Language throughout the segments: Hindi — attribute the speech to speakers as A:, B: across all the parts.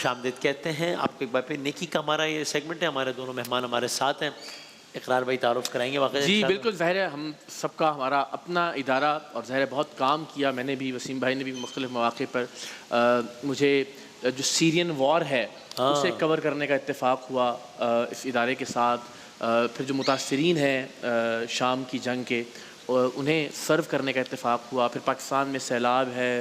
A: खुशामदीद कहते हैं। आपको एक बार फिर नेकी का हमारा ये सेगमेंट है, हमारे दोनों मेहमान हमारे साथ हैं। इकरार भाई तारुफ कराएंगे वाक़ई?
B: जी बिल्कुल, ज़ाहिर है हम सबका हमारा अपना इदारा और ज़ाहिर है बहुत काम किया। मैंने भी, वसीम भाई ने भी मुख्तलिफ़ मौक़े पर मुझे जो सीरियन वॉर है उसे कवर करने का इत्तेफ़ाक हुआ इस इदारे के साथ। फिर जो मुतासरीन हैं शाम की जंग के, उन्हें सर्व करने का इत्तेफ़ाक हुआ। फिर पाकिस्तान में सैलाब है,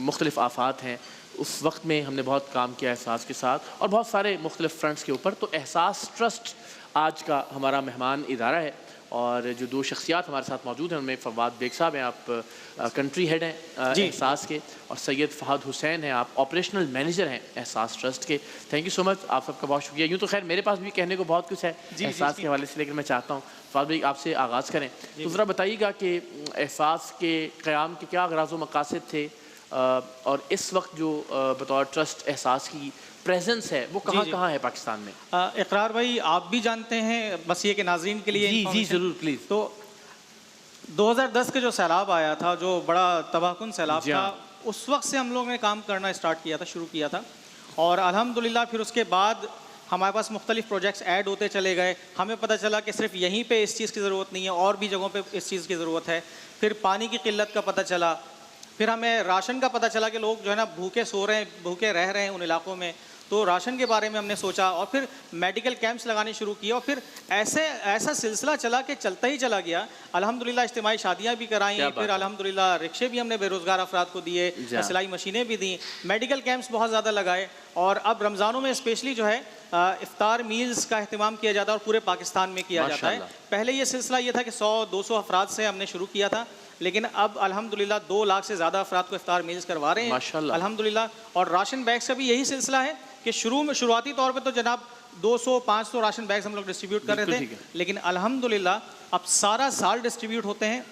B: मुख्तलिफ़ आफ़ात हैं, उस वक्त में हमने बहुत काम किया एहसास के साथ और बहुत सारे मुख्तलिफ़ फ्रंट्स के ऊपर। तो एहसास ट्रस्ट आज का हमारा मेहमान इदारा है और जो दो शख्सियात हमारे साथ मौजूद हैं उनमें फवाद बेग साहब हैं, आप कंट्री हेड हैं एहसास के, और सैयद फ़हद हुसैन हैं, आप ऑपरेशनल मैनेजर हैं एहसास ट्रस्ट के। थैंक यू सो मच, आप सबका बहुत शुक्रिया। यूँ तो खैर मेरे पास भी कहने को बहुत कुछ है एहसास के हवाले से, लेकिन मैं चाहता हूँ फ़हद भाई आपसे आगाज़ करें। तो ज़रा बताइएगा कि एहसास के क़याम के क्या अग़राज़ व मक़ासिद थे और इस वक्त जो बतौर ट्रस्ट एहसास की प्रेजेंस है वो कहाँ है पाकिस्तान में?
C: इकरार भाई आप भी जानते हैं, बस ये कि नाज़रीन के लिए
B: जी ज़रूर प्लीज़।
C: तो 2010 के जो सैलाब आया था, जो बड़ा तबाहकुन सैलाब था, उस वक्त से हम लोगों ने काम करना स्टार्ट किया था, शुरू किया था। और अल्हम्दुलिल्लाह फिर उसके बाद हमारे पास मुख्तलिफ प्रोजेक्ट्स ऐड होते चले गए। हमें पता चला कि सिर्फ यहीं पे इस चीज़ की ज़रूरत नहीं है, और भी जगहों पे इस चीज़ की ज़रूरत है। फिर पानी की किल्लत का पता चला, फिर हमें राशन का पता चला कि लोग जो है ना भूखे सो रहे हैं, भूखे रह रहे हैं उन इलाकों में। तो राशन के बारे में हमने सोचा और फिर मेडिकल कैंप्स लगाने शुरू किए और फिर ऐसा सिलसिला चला कि चलता ही चला गया। अल्हम्दुलिल्लाह इज्तिमाई शादियाँ भी कराई, फिर अल्हम्दुलिल्लाह रिक्शे भी हमने बेरोज़गार अफराद को दिए, सिलाई मशीनें भी दी, मेडिकल कैंप्स बहुत ज़्यादा लगाए। और अब रमज़ानों में स्पेशली जो है इफ्तार मील्स का अहतमाम किया जाता है और पूरे पाकिस्तान में किया जाता है। पहले ये सिलसिला ये था कि 100-200 अफराद से हमने शुरू किया था, लेकिन अब अल्हम्दुलिल्लाह 2 लाख से ज़्यादा अफराद को इफ्तार मील्स करवा रहे हैं अल्हम्दुलिल्लाह। और राशन बैग्स का भी यही सिलसिला है कि शुरुआती तौर पे तो जनाब 200-500 राशन बैग्स हम लोग डिस्ट्रीब्यूट कर रहे थे, लेकिन अल्हम्दुलिल्लाह अब सारा साल डिस्ट्रीब्यूट होते हैं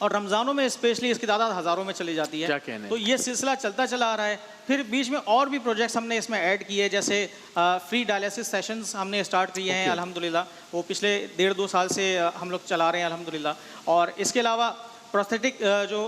C: और रमज़ानों में स्पेशली इसकी तादाद हज़ारों में चली जाती है। तो ये सिलसिला चलता चला आ रहा है। फिर बीच में और भी प्रोजेक्ट्स हमने इसमें ऐड किए, जैसे फ्री डायलिसिस सेशंस हमने स्टार्ट किए हैं अल्हम्दुलिल्लाह, वो पिछले 1.5-2 साल से हम लोग चला रहे हैं अल्हम्दुलिल्लाह। और इसके अलावा प्रोस्थेटिक जो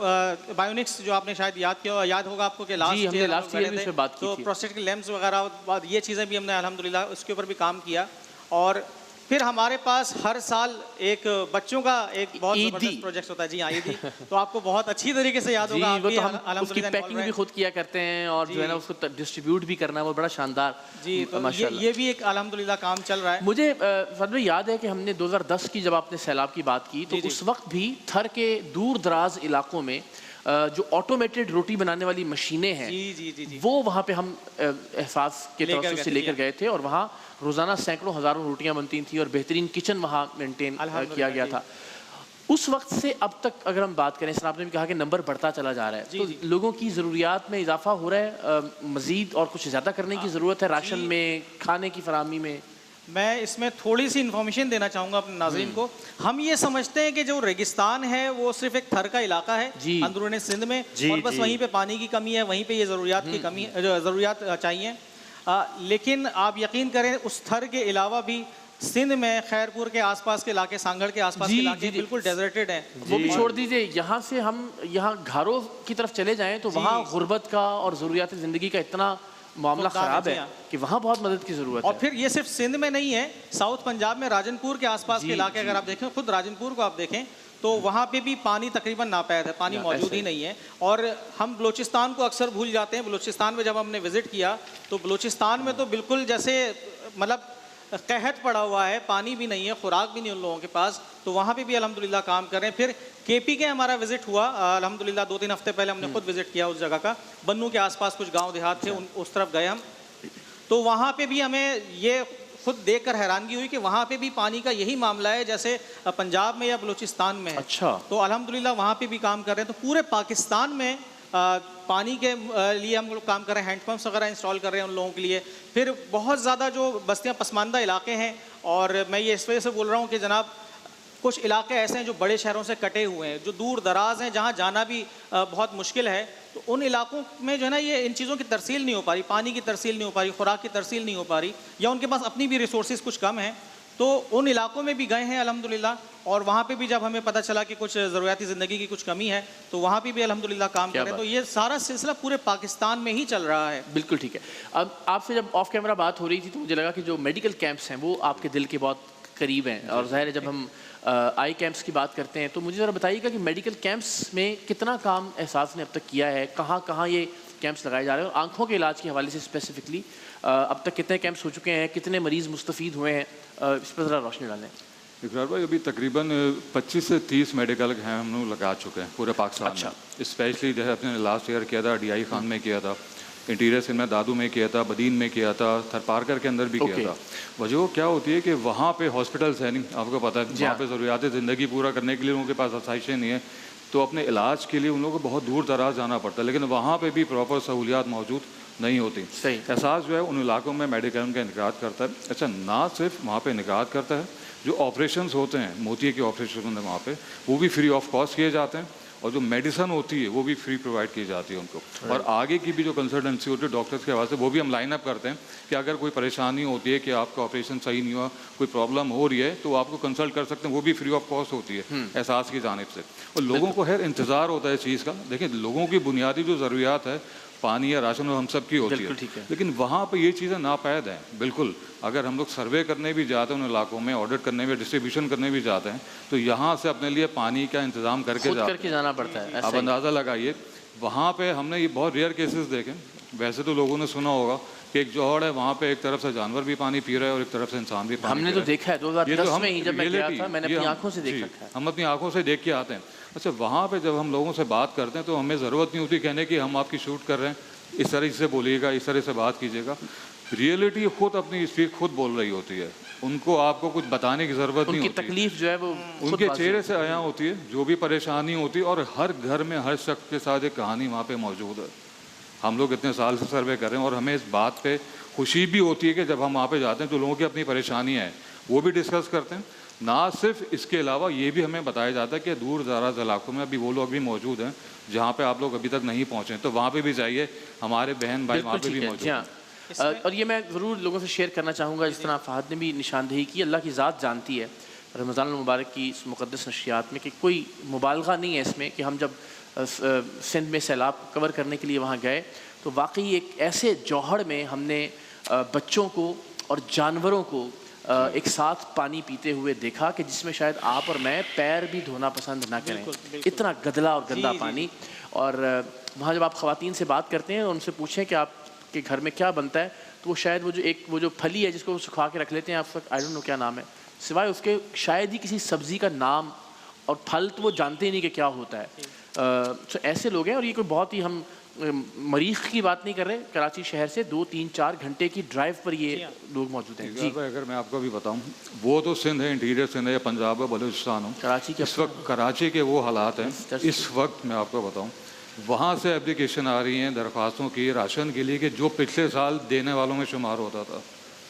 C: बायोनिक्स जो आपने शायद याद होगा आपको कि लास्ट ईयर में बात की, तो प्रोस्थेटिक लेंस वगैरह ये चीज़ें भी हमने अल्हम्दुलिल्लाह उसके ऊपर भी काम किया। और फिर हमारे पास हर साल एक बच्चों का एक बहुत ज़बरदस्त प्रोजेक्ट होता है। जी हाँ, ईदी तो आपको बहुत अच्छी तरीके से याद होगा।
B: वो तो हम उसकी पैकिंग भी खुद किया करते हैं और जो है ना उसको डिस्ट्रीब्यूट भी करना है, वो बड़ा शानदार।
C: जी, तो ये भी एक अल्हम्दुलिल्लाह काम चल रहा है।
B: मुझे फजल याद है कि हमने 2010 की जब आपने सैलाब की बात की तो उस वक्त भी थर के दूर दराज इलाकों में जो ऑटोमेटेड रोटी बनाने वाली मशीनें हैं वो वहाँ पे हम एहसास के तरफ से लेकर गए थे और वहाँ रोज़ाना सैकड़ों हज़ारों रोटियाँ बनती थी और बेहतरीन किचन वहाँ मेंटेन किया गया था। उस वक्त से अब तक अगर हम बात करें, सर आपने भी कहा कि नंबर बढ़ता चला जा रहा है, तो लोगों की ज़रूरियात में इजाफा हो रहा है, मज़ीद और कुछ ज़्यादा करने की ज़रूरत है राशन में, खाने की फराहमी में?
C: मैं इसमें थोड़ी सी इन्फॉर्मेशन देना चाहूँगा अपने नाज़रीन को। हम ये समझते हैं कि जो रेगिस्तान है वो सिर्फ एक थर का इलाका है अंदरूनी सिंध में, और बस वहीं पे पानी की कमी है, वहीं पे ये ज़रूरियात की कमी ज़रूरियात चाहिए। लेकिन आप यकीन करें उस थर के अलावा भी सिंध में खैरपुर के आसपास के इलाके, सांगड़ के आसपास के इलाके बिल्कुल डेजर्टेड हैं।
B: वो भी छोड़ दीजिए, यहाँ से हम यहाँ घरों की तरफ चले जाएँ तो वहाँ गुर्बत का और ज़रूरियात ज़िंदगी का इतना मामला ख़राब है कि वहाँ बहुत मदद की ज़रूरत है।
C: और फिर ये सिर्फ सिंध में नहीं है, साउथ पंजाब में राजनपुर के आसपास के इलाके अगर आप देखें, खुद राजनपुर को आप देखें तो वहाँ पे भी पानी तकरीबन नापैद है, पानी मौजूद ही नहीं है। और हम बलूचिस्तान को अक्सर भूल जाते हैं। बलूचिस्तान में जब हमने विज़िट किया तो बलूचिस्तान में तो बिल्कुल जैसे मतलब कहत पड़ा हुआ है, पानी भी नहीं है, खुराक भी नहीं उन लोगों के पास। तो वहाँ पे भी अल्हम्दुलिल्लाह काम कर रहे हैं। फिर KP के हमारा विज़िट हुआ अल्हम्दुलिल्लाह 2-3 हफ्ते पहले हमने खुद विज़िट किया उस जगह का। बन्नू के आसपास कुछ गांव देहात थे, उस तरफ गए हम, तो वहाँ पे भी हमें ये खुद देखकर हैरानगी हुई कि वहाँ पे भी पानी का यही मामला है जैसे पंजाब में या बलूचिस्तान में है।
B: अच्छा।
C: तो अल्हम्दुलिल्लाह वहाँ पे भी काम कर रहे हैं। तो पूरे पाकिस्तान में पानी के लिए हम लोग काम कर रहे हैं, हैंडपम्प्स वगैरह इंस्टॉल कर रहे हैं उन लोगों के लिए। फिर बहुत ज़्यादा जो बस्तियाँ पसमानदा इलाके हैं, और मैं ये इस वजह से बोल रहा हूँ कि जनाब कुछ इलाके ऐसे हैं जो बड़े शहरों से कटे हुए हैं, जो दूर दराज हैं, जहाँ जाना भी बहुत मुश्किल है। तो उन इलाकों में जो है ना ये इन चीज़ों की तरसील नहीं हो पा रही, पानी की तरसील नहीं हो पा रही, खुराक की तरसील नहीं हो पा रही, या उनके पास अपनी भी रिसोर्सेज कुछ कम हैं। तो उन इलाकों में भी गए हैं अल्हम्दुलिल्लाह, और वहाँ पे भी जब हमें पता चला कि कुछ ज़रूरियाती ज़िंदगी की कुछ कमी है तो वहाँ पे भी अल्हम्दुलिल्लाह काम
B: क्या
C: करें।
B: बात।
C: तो ये सारा सिलसिला पूरे पाकिस्तान में ही चल रहा है।
B: बिल्कुल ठीक है। अब आपसे जब ऑफ कैमरा बात हो रही थी तो मुझे लगा कि जो मेडिकल कैंप्स हैं वो आपके दिल के बहुत करीब हैं, और ज़ाहिर है जब हम आई कैंप्स की बात करते हैं तो मुझे ज़रा बताइएगा कि मेडिकल कैंप्स में कितना काम एहसास ने अब तक किया है, कहाँ कहाँ ये कैंप्स लगाए जा रहे हैं, और आंखों के इलाज के हवाले से स्पेसिफिकली अब तक कितने कैंप्स हो चुके हैं, कितने मरीज़ मुस्तफ़ीद हुए हैं, इस पर ज़रा रोशनी डालें।
D: इकरार भाई, अभी तकरीबन 25 से 30 मेडिकल हैं हम लोग लगा चुके हैं पूरे पाकिस्तान
B: अच्छा।
D: में। स्पेशली जो है अपने लास्ट ईयर किया था DI खान में किया था, इंटीरियर सिंध में दादू में किया था, बदीन में किया था, थरपारकर के अंदर भी
B: Okay.
D: किया था। वजह क्या होती है कि वहाँ पे हॉस्पिटल्स है नहीं, आपको पता है,
B: जी
D: वहाँ
B: हाँ।
D: पे ज़रूरियात ज़िंदगी पूरा करने के लिए उनके पास आसाइशें नहीं है, तो अपने इलाज के लिए उन लोगों को बहुत दूर दराज जाना पड़ता है, लेकिन वहाँ पे भी प्रॉपर सहूलियात मौजूद नहीं होती।
B: सही।
D: एहसास जो है उन इलाकों में मेडिकल का इनकाद करता है। अच्छा, ना सिर्फ वहाँ पे इनकाद करता है, जो ऑपरेशंस होते हैं, मोतिये के ऑपरेशन होते हैं वहाँ पे, वो भी फ्री ऑफ कॉस्ट किए जाते हैं, और जो मेडिसन होती है वो भी फ्री प्रोवाइड की जाती है उनको। और आगे की भी जो कंसल्टेंसी होती है डॉक्टर्स के हवाले से, वो भी हम लाइन अप करते हैं कि अगर कोई परेशानी होती है कि आपका ऑपरेशन सही नहीं हुआ, कोई प्रॉब्लम हो रही है, तो वो आपको कंसल्ट कर सकते हैं, वो भी फ्री ऑफ कॉस्ट होती है एहसास की जानिब से। और लोगों को खैर इंतज़ार होता है इस चीज़ का। देखिए, लोगों की बुनियादी जो ज़रूरियात है, पानी या राशन, वो हम सब की होती
B: बिल्कुल ठीक है।
D: लेकिन वहाँ पर ये चीज़ें नापैद हैं बिल्कुल। अगर हम लोग सर्वे करने भी जाते हैं उन इलाकों में, ऑडिट करने में, डिस्ट्रीब्यूशन करने भी जाते हैं, तो यहाँ से अपने लिए पानी का इंतज़ाम करके
B: खुद
D: जाते
B: करके
D: हैं।
B: जाना पड़ता है, ऐसा
D: आप
B: ही।
D: अंदाज़ा लगाइए, वहाँ पे हमने ये बहुत रेयर केसेस देखे। वैसे तो लोगों ने सुना होगा कि एक जौहड़ है, वहाँ पे एक तरफ से जानवर भी पानी पी रहा है और एक तरफ से इंसान भी पानी
B: हमने
D: पी
B: तो
D: रहा है।
B: देखा है
D: ये तो
B: 2010
D: हम
B: में ही जब मैं गया
D: reality,
B: था, मैंने
D: ये
B: अपनी
D: हम-
B: आंखों से देख
D: जी,
B: रखा है।
D: हम अपनी आंखों से देख के आते हैं। अच्छा, वहाँ पे जब हम लोगों से बात करते हैं तो हमें ज़रूरत नहीं होती कहने की हम आपकी शूट कर रहे हैं, इस तरह से बोलिएगा, इस तरह से बात कीजिएगा। रियलिटी खुद अपनी स्पीच खुद बोल रही होती है, उनको आपको कुछ बताने की ज़रूरत नहीं
B: उनकी
D: होती।
B: तकलीफ जो है वो खुद
D: उनके
B: वाज़ेह
D: चेहरे से आया होती है जो भी परेशानी होती है, और हर घर में हर शख्स के साथ एक कहानी वहाँ पे मौजूद है। हम लोग इतने साल से सर्वे कर रहे हैं और हमें इस बात पे खुशी भी होती है कि जब हम वहाँ पे जाते हैं तो लोगों की अपनी परेशानियाँ हैं वो भी डिस्कस करते हैं। ना सिर्फ इसके अलावा ये भी हमें बताया जाता है कि दूर दराज इलाकों में अभी वो लोग भी मौजूद हैं जहाँ पे आप लोग अभी तक नहीं पहुँचे, तो वहाँ पे भी जाइए, हमारे बहन भाई वहाँ
B: बिल्कुल
D: पे
B: ठीक
D: भी
B: है।
D: मौजूद
B: जी
D: हैं।
B: हाँ। और ये मैं ज़रूर लोगों से शेयर करना चाहूँगा, जिस तरह फ़हद ने भी निशानदेही की, अल्लाह की ज़ात जानती है रमज़ान मुबारक की इस मुक़द्दस नशियात में कि कोई मुबालगा नहीं है इसमें कि हम जब सिंध में सैलाब कवर करने के लिए वहाँ गए तो वाकई एक ऐसे जौहड़ में हमने बच्चों को और जानवरों को एक साथ पानी पीते हुए देखा कि जिसमें शायद आप और मैं पैर भी धोना पसंद ना करें, इतना गदला और गंदा पानी। और वहाँ जब आप ख़वातीन से बात करते हैं और उनसे पूछें कि आपके घर में क्या बनता है, तो वो शायद वो जो फली है जिसको वो सुखा के रख लेते हैं, आप आई डोंट नो क्या नाम है, सिवाय उसके शायद ही किसी सब्ज़ी का नाम और फल तो वो जानते ही नहीं कि क्या होता है। तो ऐसे लोग हैं, और ये कोई बहुत ही हम मरीख की बात नहीं कर रहे, कराची शहर से 2, 3, 4 घंटे की ड्राइव पर ये लोग मौजूद हैं। जी,
D: अगर मैं आपको भी बताऊं, वो तो सिंध है, इंटीरियर सिंध है, या पंजाब है, बलूचिस्तान हो,
B: कराची के
D: इस वक्त कराची के वो हालात हैं। इस वक्त मैं आपको बताऊं, वहाँ से एप्लीकेशन आ रही हैं दरख्वास्तों की राशन के लिए कि जो पिछले साल देने वालों में शुमार होता था,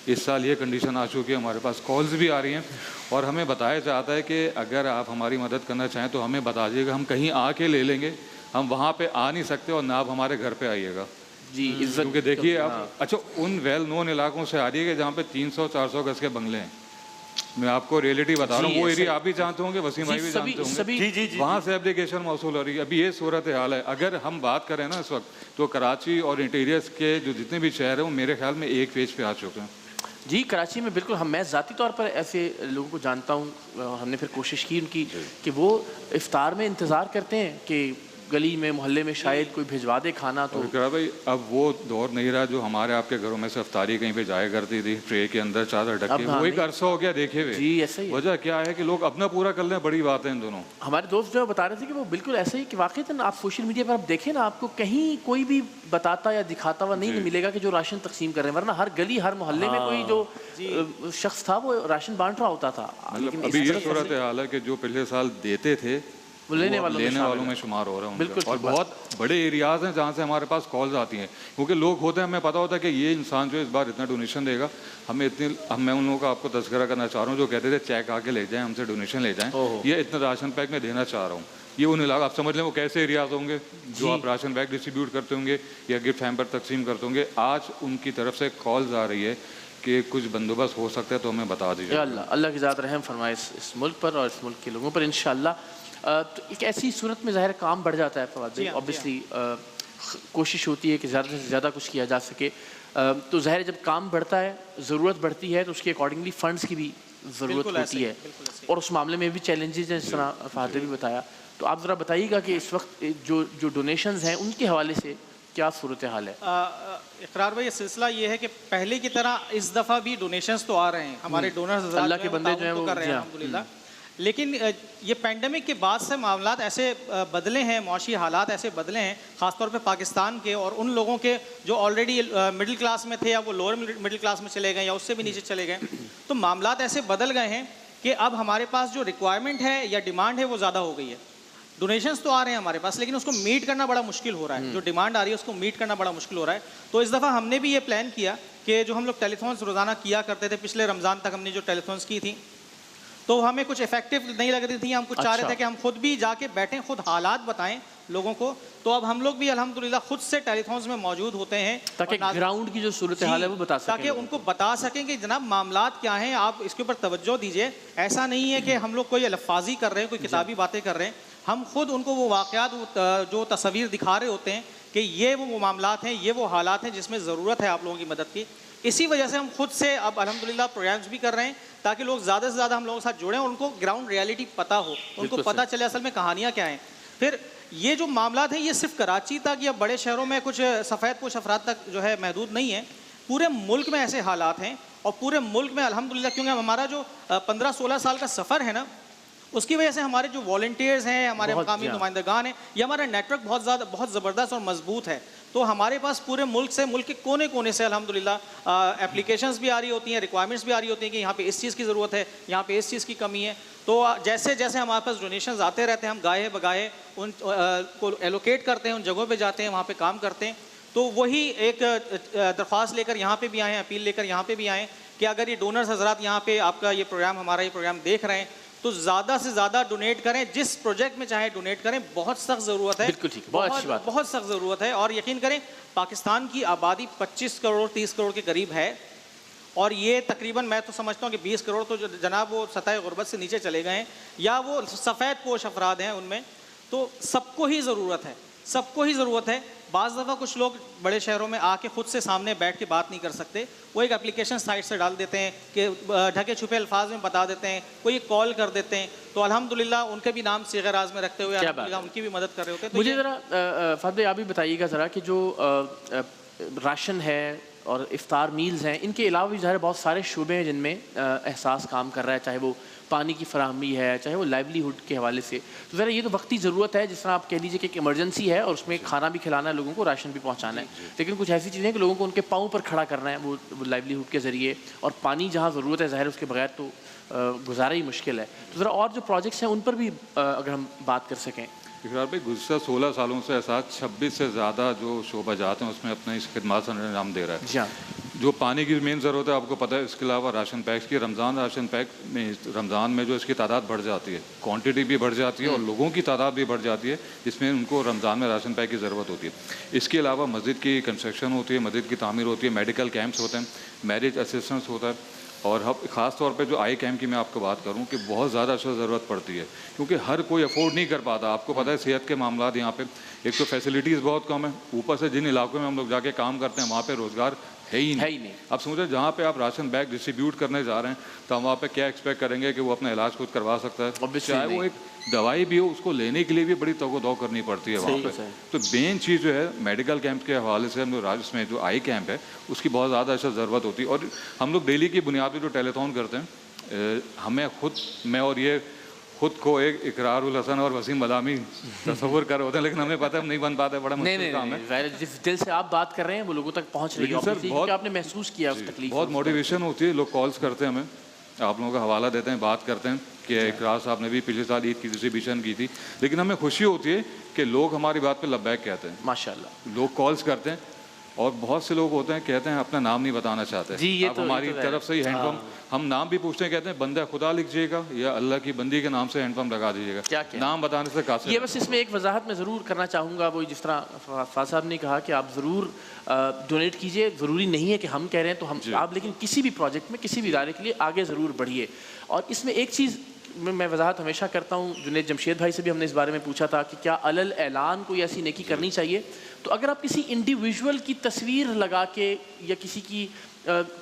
D: इस साल ये कंडीशन आ चुकी है। हमारे पास कॉल्स भी आ रही हैं और हमें बताया जाता है कि अगर आप हमारी मदद करना चाहें तो हमें बता दीजिएगा, हम कहीं आके ले लेंगे, हम वहाँ पे आ नहीं सकते और ना आप हमारे घर पे आइएगा।
B: जी, इज्जत।
D: क्योंकि देखिए आप, अच्छा उन वेल नोन इलाकों से आ रही है कि जहाँ पे 300-400 गज के बंगले हैं। मैं आपको रियलिटी बता रहा हूँ, वो एरिया आप भी जानते होंगे, वसीम भाई भी जानते होंगे, वहाँ से एप्लीकेशन मौसूल हो रही है। अभी ये सूरत हाल है। अगर हम बात करें ना इस वक्त, तो कराची और इंटीरियर्स के जो जितने भी शहर हैं वो मेरे ख्याल में एक पेज पे आ चुके हैं।
B: जी, कराची में बिल्कुल मैं ज़ाती तौर पर ऐसे लोगों को जानता हूँ, हमने फिर कोशिश की उनकी कि वो इफ्तार में इंतज़ार करते हैं कि गली में मोहल्ले में शायद कोई भिजवा दे खाना। तो
D: भाई अब वो दौर नहीं रहा जो हमारे आपके घरों में से इफ्तारी कहीं पे जाया करती थी, ट्रे के अंदर चादर ढक के, वो एक अरसा हो गया देखे हुए।
B: जी, ऐसा ही है।
D: वजह क्या है कि लोग अपना पूरा कर लें, बड़ी बात है इन दोनों।
B: हमारे दोस्त जो बता रहे थे कि वो बिल्कुल ऐसा ही कि वाकई आप सोशल मीडिया पर आप देखें ना, आपको कहीं कोई भी बताता या दिखाता हुआ नहीं मिलेगा कि जो राशन तकसीम कर रहे हैं, वरना हर गली हर मोहल्ले में कोई जो शख्स था वो राशन बांट रहा होता था।
D: मतलब अभी ये सूरत हाल है कि जो पिछले साल देते थे
B: वो लेने वालों
D: में शुमार हो रहे हैं।
B: बिल्कुल।
D: और बहुत बड़े एरियाज हैं जहाँ से हमारे पास कॉल्स आती हैं, क्योंकि लोग होते हैं, हमें पता होता है कि ये इंसान जो इस बार इतना डोनेशन देगा, हमें मैं उन लोगों का आपको तज़किरा करना चाह रहा हूँ जो कहते थे चेक आके ले जाएं, हमसे डोनेशन ले जाएं, ये इतना राशन पैक में देना चाह रहा हूँ। ये उन इलाका, आप समझ लें वो कैसे एरियाज होंगे जो आप राशन बैग डिस्ट्रीब्यूट करते होंगे या गिफ्ट हैम्पर तकसीम करते होंगे। आज उनकी तरफ से कॉल्स आ रही है कि कुछ बंदोबस्त हो सकता है तो हमें बता दीजिए।
B: या अल्लाह अल्लाह की ज़ात रहम फरमाए इस मुल्क पर और इस मुल्क के लोगों पर इंशाअल्लाह। तो एक ऐसी सूरत में ज़ाहिर काम बढ़ जाता है फवाद भाई, ऑब्वियसली कोशिश होती है कि ज़्यादा से ज़्यादा कुछ किया जा सके। तो ज़ाहिर जब काम बढ़ता है, ज़रूरत बढ़ती है, तो उसके अकॉर्डिंगली फ़ंड्स की भी ज़रूरत होती है और उस मामले में भी चैलेंजेस हैं, जिस तरह फवाद ने भी बताया। तो आप ज़रा बताइएगा कि इस वक्त जो डोनेशंस हैं उनके हवाले से क्या सूरत हाल है?
C: इकरार भाई, ये सिलसिला ये है कि पहले की तरह इस दफ़ा भी डोनेशंस तो आ रहे हैं, हमारे डोनर्स
B: अल्लाह के बंदे जो हैं वो
C: कर रहे हैं अल्हम्दुलिल्लाह। लेकिन ये पेंडेमिक के बाद से मामलात ऐसे बदले हैं, मौशी हालात ऐसे बदले हैं, ख़ासतौर पे पाकिस्तान के और उन लोगों के जो ऑलरेडी मिडिल क्लास में थे या वो लोअर मिडिल क्लास में चले गए या उससे भी नीचे चले गए। तो मामलात ऐसे बदल गए हैं कि अब हमारे पास जो रिक्वायरमेंट है या डिमांड है वो ज़्यादा हो गई है। डोनेशंस तो आ रहे हैं हमारे पास, लेकिन उसको मीट करना बड़ा मुश्किल हो रहा है। जो डिमांड आ रही है उसको मीट करना बड़ा मुश्किल हो रहा है। तो इस दफ़ा हमने भी ये प्लान किया कि जो हम लोग टेलीथॉन्स रोज़ाना किया करते थे, पिछले रमज़ान तक हमने जो टेलीथॉन्स की थी, तो हमें कुछ इफेक्टिव नहीं लग रही थी। हम कुछ चाह रहे थे कि हम खुद भी जाके बैठें, खुद हालात बताएं लोगों को। तो अब हम लोग भी अल्हम्दुलिल्लाह खुद से टेलीथॉन्स में मौजूद होते हैं
B: ताकि ग्राउंड की जो सूरत हाल है वो बता सकें,
C: ताकि उनको बता सकें कि जनाब मामलात क्या हैं, आप इसके ऊपर तवज्जो दीजिए। ऐसा नहीं है कि हम लोग कोई लफ्ज़ी कर रहे हैं, कोई किताबी बातें कर रहे हैं। हम खुद उनको वो वाक़यात जो तस्वीर दिखा रहे होते हैं कि ये वो मामलात हैं, ये वो हालात हैं जिसमें ज़रूरत है आप लोगों की मदद की। इसी वजह से हम खुद से अब अल्हम्दुलिल्लाह प्रोग्राम्स भी कर रहे हैं ताकि लोग ज़्यादा से ज़्यादा हम लोगों के साथ जुड़ें और उनको ग्राउंड रियलिटी पता हो, उनको पता चले असल में कहानियाँ क्या हैं। फिर ये जो मामलात हैं ये सिर्फ कराची तक या बड़े शहरों में कुछ सफ़ेद पोश अफराद तक जो है महदूद नहीं है, पूरे मुल्क में ऐसे हालात हैं। और पूरे मुल्क में अल्हम्दुलिल्लाह, क्योंकि हमारा जो 15-16 साल का सफ़र है ना, उसकी वजह से हमारे जो वॉलंटियर्स हैं, हमारे मकामी नुमाइंदगान हैं, ये हमारा नेटवर्क बहुत ज़बरदस्त और मजबूत है। तो हमारे पास पूरे मुल्क से, मुल्क के कोने कोने से अल्हम्दुलिल्लाह एप्लीकेशंस भी आ रही होती हैं, रिक्वायरमेंट्स भी आ रही होती हैं कि यहाँ पे इस चीज़ की ज़रूरत है, यहाँ पे इस चीज़ की कमी है। तो जैसे जैसे हमारे पास डोनेशंस आते रहते हैं, हम गाहे बगाहे उन को एलोकेट करते हैं, उन जगहों पे जाते हैं, वहाँ पे काम करते हैं। तो वही एक दरख्वास्त लेकर यहाँ पे भी आएँ, अपील लेकर यहाँ पे भी आएँ कि अगर ये डोनर्स हजरात यहाँ पे आपका ये प्रोग्राम, हमारा ये प्रोग्राम देख रहे हैं, तो ज़्यादा से ज़्यादा डोनेट करें, जिस प्रोजेक्ट में चाहे डोनेट करें। बहुत सख्त ज़रूरत है,
B: बिल्कुल ठीक, बहुत अच्छी बात,
C: बहुत सख्त ज़रूरत है। और यकीन करें, पाकिस्तान की आबादी 25 करोड़ 30 करोड़ के करीब है और ये तकरीबन मैं तो समझता हूँ कि 20 करोड़ तो जनाब वो सतह गुरबत से नीचे चले गए हैं या वो सफ़ेद पोश अफराद हैं उनमें। तो सबको ही ज़रूरत है, सबको ही ज़रूरत है। बाज़ दफ़ा कुछ लोग बड़े शहरों में आके खुद से सामने बैठ के बात नहीं कर सकते, वो एक एप्लीकेशन साइट से डाल देते हैं कि ढके छुपे अल्फाज में बता देते हैं, कोई कॉल कर देते हैं। तो अल्हम्दुलिल्लाह उनके भी नाम सीग़े राज में रखते हुए अल्हम्दुलिल्लाह उनकी भी मदद कर रहे होते हैं। तो
B: मुझे ज़रा फहद भाई आप भी बताइएगा ज़रा कि जो राशन है और इफ्तार मील्स हैं, इनके अलावा भी ज़ाहिर बहुत सारे शोबे हैं जिनमें एहसास काम कर रहा है, चाहे वो पानी की फराहमी है, चाहे वो लाइवलीहुड के हवाले से। तो ज़रा ये तो वक्ती ज़रूरत है, जिस तरह आप कह लीजिए कि एक इमरजेंसी है और उसमें खाना भी खिलाना है लोगों को, राशन भी पहुंचाना है। लेकिन कुछ ऐसी चीज़ें हैं कि लोगों को उनके पाँव पर खड़ा करना है वो लाइवलीहुड के ज़रिए, और पानी जहाँ ज़रूरत है ज़ाहिर उसके बगैर तो गुजारा ही मुश्किल है। तो ज़रा और जो प्रोजेक्ट्स हैं उन पर भी अगर हम बात कर सकें।
D: इकरार भाई, गुज़श्ता 16 सालों से ऐसा 26 से ज़्यादा जो शोबा जात हैं उसमें अपने इस खिदमत से अंजाम दे रहा है।
B: जी हाँ,
D: जो पानी की मेन ज़रूरत है आपको पता है, इसके अलावा राशन पैक्स की, रमज़ान राशन पैक में रमज़ान में जो इसकी तादाद बढ़ जाती है, क्वांटिटी भी बढ़ जाती है और लोगों की तादाद भी बढ़ जाती है, जिसमें उनको रमज़ान में राशन पैक की ज़रूरत होती है। इसके अलावा मस्जिद की कंस्ट्रक्शन होती है, मस्जिद की तामीर होती है, मेडिकल कैंप्स होते हैं, मैरिज असिस्टेंस होता है। और हम ख़ास तौर पे जो आई कैम्प की मैं आपको बात करूं कि बहुत ज़्यादा ज़रूरत पड़ती है, क्योंकि हर कोई अफोर्ड नहीं कर पाता। आपको पता है सेहत के मामला यहाँ पे एक तो फैसिलिटीज़ बहुत कम है, ऊपर से जिन इलाकों में हम लोग जाके काम करते हैं वहाँ पे रोज़गार है ही नहीं। अब समझो जहाँ पे आप राशन बैग डिस्ट्रीब्यूट करने जा रहे हैं तो हम वहाँ पे क्या एक्सपेक्ट करेंगे कि वो अपना इलाज खुद करवा सकता है, चाहे वो एक दवाई भी हो, उसको लेने के लिए भी बड़ी तगो-दो करनी पड़ती है वहाँ पे। तो मेन चीज़ जो है मेडिकल कैंप के हवाले से हम जो राज्य में जो आई कैंप है उसकी बहुत ज़्यादा ऐसा ज़रूरत होती है। और हम लोग डेली की बुनियाद पर जो टेलीथॉन करते हैं, हमें खुद, मैं और ये खुद को एक इकरारुल हसन और वसीम बदामी तस्वुर कर होते हैं, लेकिन हमें पता है नहीं बन पाता है, बड़ा मुश्किल काम है।
B: जिस दिल से आप बात कर रहे हैं वो लोगों तक पहुंच रही है,
D: सर बहुत
B: आपने महसूस किया उस तकलीफ,
D: बहुत मोटिवेशन होती है। लोग कॉल्स करते हैं हमें, आप लोगों का हवाला देते हैं, बात करते हैं कि इकरार साहब ने भी पिछले साल ईद की डिस्ट्रीब्यूशन की थी, लेकिन हमें खुशी होती है कि लोग हमारी बात पे लब्बैक कहते हैं।
B: माशाल्लाह,
D: लोग कॉल्स करते हैं, और बहुत से लोग होते हैं कहते हैं अपना नाम नहीं बताना चाहते।
B: जी, ये
D: अब
B: तो
D: हमारी
B: है।
D: तरफ से ही हैंडपम्प, हम नाम भी पूछते हैं, कहते हैं बंदा खुदा लिख दीजिएगा या अल्लाह की बंदी के नाम से हैंडपम्प लगा दीजिएगा।
B: क्या क्या?
D: नाम बताने से कासिर
B: ये बस इसमें एक वजाहत मैं ज़रूर करना चाहूँगा, वो जिस तरह फाज साहब ने कहा कि आप ज़रूर डोनेट कीजिए, ज़रूरी नहीं है कि हम कह रहे हैं तो हम आप, लेकिन किसी भी प्रोजेक्ट में किसी भी इदारे के लिए आगे ज़रूर बढ़िए। और इसमें एक चीज़ मैं वजाहत हमेशा करता हूँ, जुनैद जमशेद भाई से भी हमने इस बारे में पूछा था कि क्या अलल ऐलान कोई ऐसी नेकी करनी चाहिए, तो अगर आप किसी इंडिविजुअल की तस्वीर लगा के या किसी की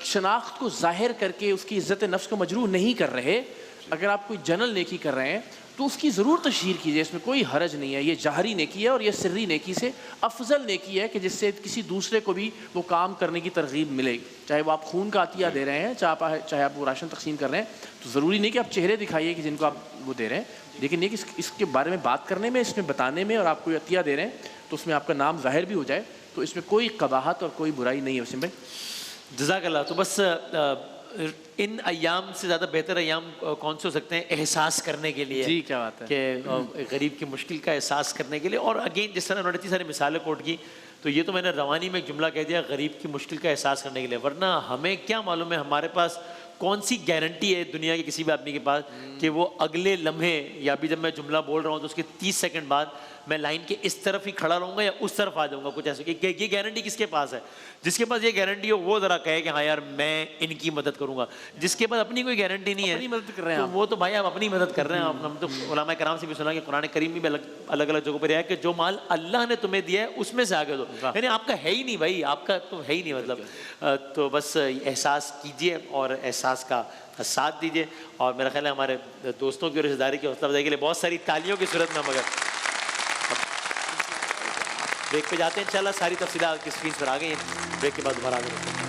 B: शनाख्त को जाहिर करके उसकी इज़्ज़त नफ्स को मजरूह नहीं कर रहे, अगर आप कोई जनरल नेकी कर रहे हैं तो उसकी ज़रूर तशहीर कीजिए, इसमें कोई हरज नहीं है। ये जाहरी नेकी है और ये सिर्री नेकी से अफजल नेकी है कि जिससे किसी दूसरे को भी वो काम करने की तरगीब मिले। चाहे वो आप खून का अतिया दे रहे हैं, चाहे आप वो राशन तकसीम कर रहे हैं, तो ज़रूरी नहीं कि आप चेहरे दिखाइए कि जिनको आप वो दे रहे हैं, लेकिन ये कि इसके बारे में बात करने में, इसमें बताने में, और आप कोई अतिया दे रहे हैं तो उसमें आपका नाम जाहिर भी हो जाए, तो इसमें कोई कबाहत और कोई बुराई नहीं है। वसीम भाई
A: जज़ाकल्लाह। तो बस इन अयाम से ज़्यादा बेहतर अयाम कौन से हो सकते हैं एहसास करने के लिए?
B: जी, क्या बात है
A: कि गरीब की मुश्किल का एहसास करने के लिए। और अगेन जिस तरह उन्होंने इतनी सारी मिसालें कोट की, तो ये तो मैंने रवानी में एक जुमला कह दिया, गरीब की मुश्किल का एहसास करने के लिए, वरना हमें क्या मालूम है हमारे पास कौन सी गारंटी है दुनिया के किसी भी आदमी के पास कि वो अगले लम्हे या अभी जब मैं जुमला बोल रहा हूँ तो उसके 30 सेकंड बाद मैं लाइन के इस तरफ ही खड़ा रहूँगा या उस तरफ आ जाऊँगा, कुछ ऐसे। ये गारंटी किसके पास है? जिसके पास ये गारंटी हो वो ज़रा कहे कि हाँ यार मैं इनकी मदद करूँगा। जिसके पास अपनी कोई गारंटी नहीं है,
B: अपनी मदद कर रहे हैं
A: तो वो तो भाई आप अपनी मदद कर रहे हैं। हम तो उलमा कराम से भी सुना कि कुरान करीम में भी अलग अलग जगहों पर है कि जो माल अल्लाह ने तुम्हें दिया है उसमें से आगे दो, यानी आपका है ही नहीं भाई, आपका तो है ही नहीं मतलब। तो बस एहसास कीजिए और एहसास का साथ दीजिए। और मेरा ख्याल है हमारे दोस्तों की और रिश्तेदारी की हौसला अफजाई के लिए बहुत सारी तालियों की सूरत में हम अगर ब्रेक पे जाते हैं इंशाल्लाह, सारी तफसीलात की स्क्रीन पर आ गई हैं, ब्रेक के बाद दोबारा आगे बढ़ते हैं।